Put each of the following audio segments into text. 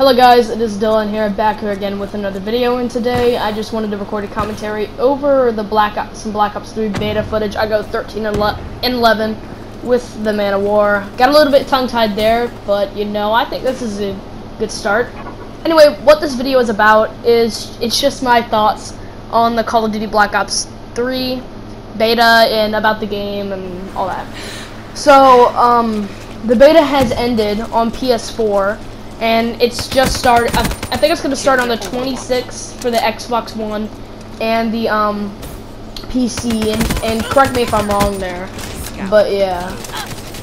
Hello guys, it is Dylan here, back here again with another video, and today I just wanted to record a commentary over the some Black Ops 3 beta footage. I go 13 and 11 with the Man of War. Got a little bit tongue-tied there, but you know, I think this is a good start. Anyway, what this video is about is, it's just my thoughts on the Call of Duty Black Ops 3 beta and about the game and all that. So, the beta has ended on PS4. And it's just started. I think it's going to start on the 26th for the Xbox One and the PC. And correct me if I'm wrong there, but yeah.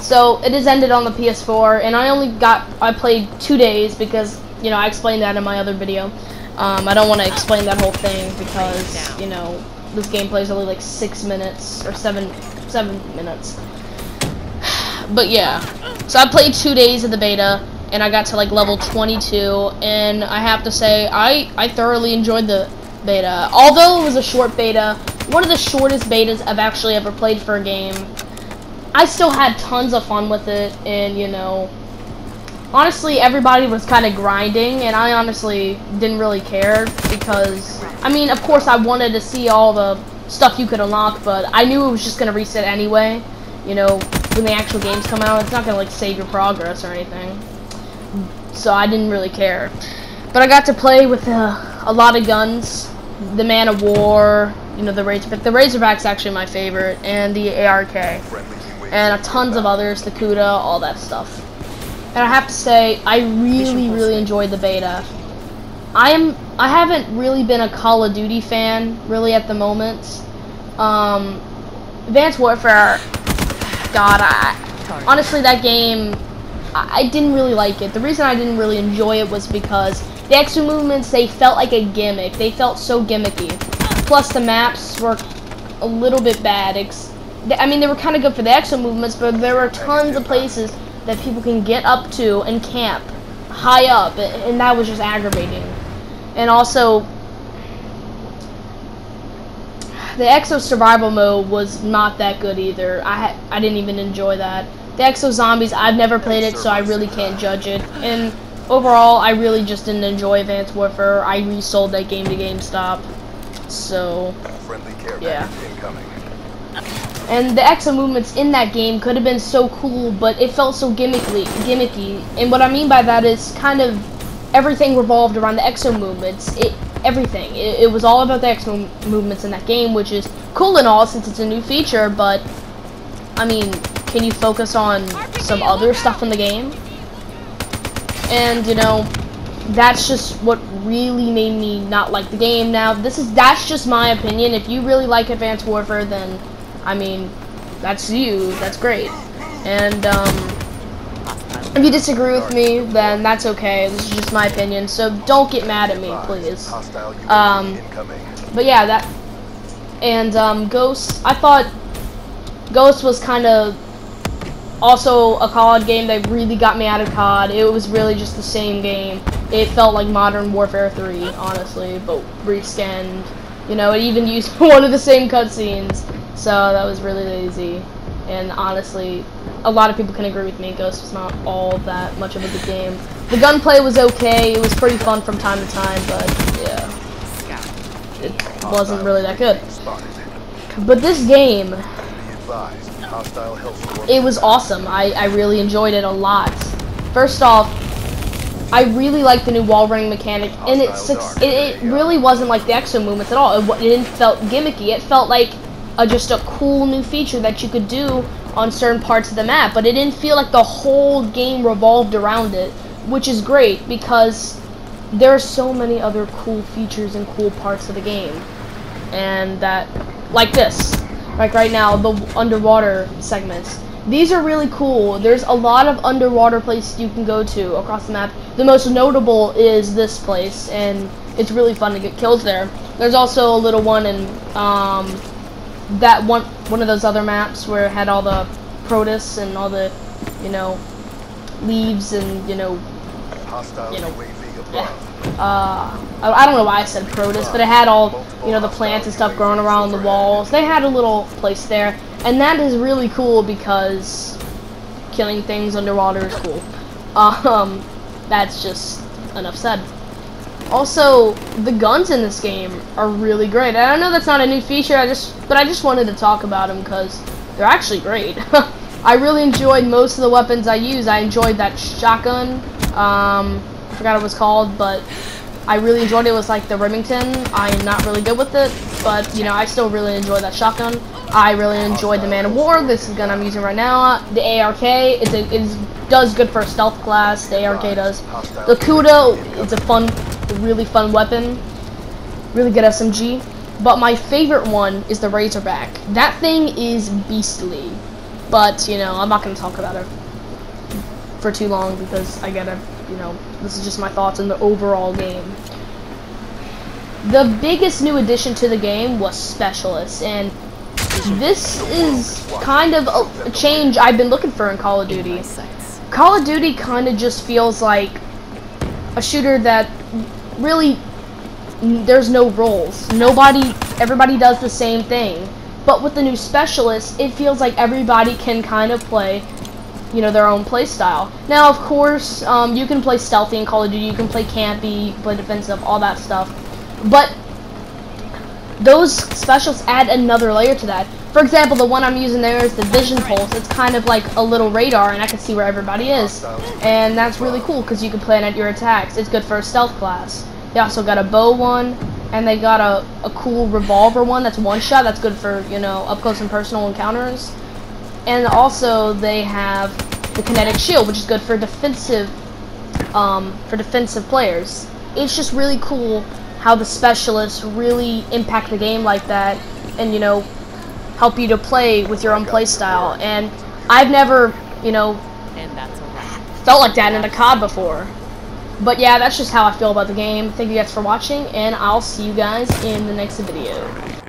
So it has ended on the PS4, and I played 2 days because you know I explained that in my other video. I don't want to explain that whole thing because you know this gameplay is only like 6 minutes or seven minutes. But yeah, so I played 2 days of the beta. And I got to like level 22, and I have to say I thoroughly enjoyed the beta. Although it was a short beta, one of the shortest betas I've actually ever played for a game, I still had tons of fun with it. And you know, honestly, everybody was kind of grinding, and I honestly didn't really care because, I mean, of course I wanted to see all the stuff you could unlock, but I knew it was just gonna reset anyway. You know, when the actual games come out, it's not gonna like save your progress or anything. So I didn't really care, but I got to play with a lot of guns, the Man of War, you know, the Razorback. The Razorback's actually my favorite, and the ARK, and tons of others, the Kuda, all that stuff. And I have to say, I really enjoyed the beta. I haven't really been a Call of Duty fan really at the moment. Advanced Warfare, God, honestly that game, I didn't really like it. The reason I didn't really enjoy it was because the extra movements, they felt like a gimmick. They felt so gimmicky. Plus the maps were a little bit bad. I mean, they were kind of good for the extra movements, but there were tons of places that people can get up to and camp high up, and that was just aggravating. And also, the Exo survival mode was not that good either. I didn't even enjoy that. The Exo Zombies, I've never played it, so I really can't judge it. And overall, I really just didn't enjoy Advanced Warfare. I resold that game to GameStop. So, yeah. And the Exo movements in that game could have been so cool, but it felt so gimmicky. And what I mean by that is kind of everything revolved around the Exo movements. Everything. It was all about the Exo movements in that game, which is cool and all since it's a new feature, but, I mean, can you focus on some other stuff in the game? And you know, that's just what really made me not like the game. Now, that's just my opinion. If you really like Advanced Warfare, then I mean, that's you. That's great. And if you disagree with me, then that's okay. This is just my opinion. So don't get mad at me, please. But yeah, that and Ghost. I thought Ghost was kind of also a COD game that really got me out of COD. It was really just the same game. It felt like Modern Warfare 3, honestly, but reskinned. You know, it even used one of the same cutscenes, so that was really lazy. And honestly, a lot of people can agree with me. Ghost was not all that much of a good game. The gunplay was okay. It was pretty fun from time to time, but yeah, it wasn't really that good. But this game, it was awesome. I really enjoyed it a lot. First off, I really like the new wall running mechanic, and it really wasn't like the Exo movements at all. It didn't felt gimmicky. It felt like just a cool new feature that you could do on certain parts of the map, but it didn't feel like the whole game revolved around it, which is great because there are so many other cool features and cool parts of the game, and that, like this. Like right now, the underwater segments. These are really cool. There's a lot of underwater places you can go to across the map. The most notable is this place, and it's really fun to get kills there. There's also a little one in that one of those other maps where it had all the protists and all the, you know, leaves and you know. I don't know why I said protists, but it had all, you know, the plants and stuff growing around the walls. They had a little place there, and that is really cool because killing things underwater is cool. That's just enough said. Also, the guns in this game are really great. And I know that's not a new feature, but I just wanted to talk about them because they're actually great. I really enjoyed most of the weapons I used. I enjoyed that shotgun. I forgot what it was called, but I really enjoyed it. It was like the Remington. I am not really good with it, but you know, I still really enjoy that shotgun. I really enjoyed the Man of War. This is the gun I'm using right now. The ARK, it does good for a stealth class. The ARK does. The Kuda, it's a really fun weapon. Really good SMG. But my favorite one is the Razorback. That thing is beastly. But, you know, I'm not going to talk about it for too long because I gotta, you know, this is just my thoughts on the overall game. The biggest new addition to the game was Specialists, and this is kind of a change I've been looking for in Call of Duty. Call of Duty kind of just feels like a shooter that really, there's no roles. Everybody does the same thing. But with the new Specialists, it feels like everybody can kind of play, you know, their own play style. Now, of course, you can play stealthy in Call of Duty, you can play campy, you can play defensive, all that stuff. But those Specialists add another layer to that. For example, the one I'm using there is the Vision Pulse. It's kind of like a little radar, and I can see where everybody is. And that's really cool, because you can plan out your attacks. It's good for a stealth class. They also got a bow one, and they got a cool revolver one that's one shot. That's good for, you know, up close and personal encounters. And also they have the kinetic shield, which is good for defensive players. It's just really cool how the Specialists really impact the game like that, and, you know, help you to play with your own play style. And I've never, you know, felt like that in a COD before. But yeah, that's just how I feel about the game. Thank you guys for watching, and I'll see you guys in the next video.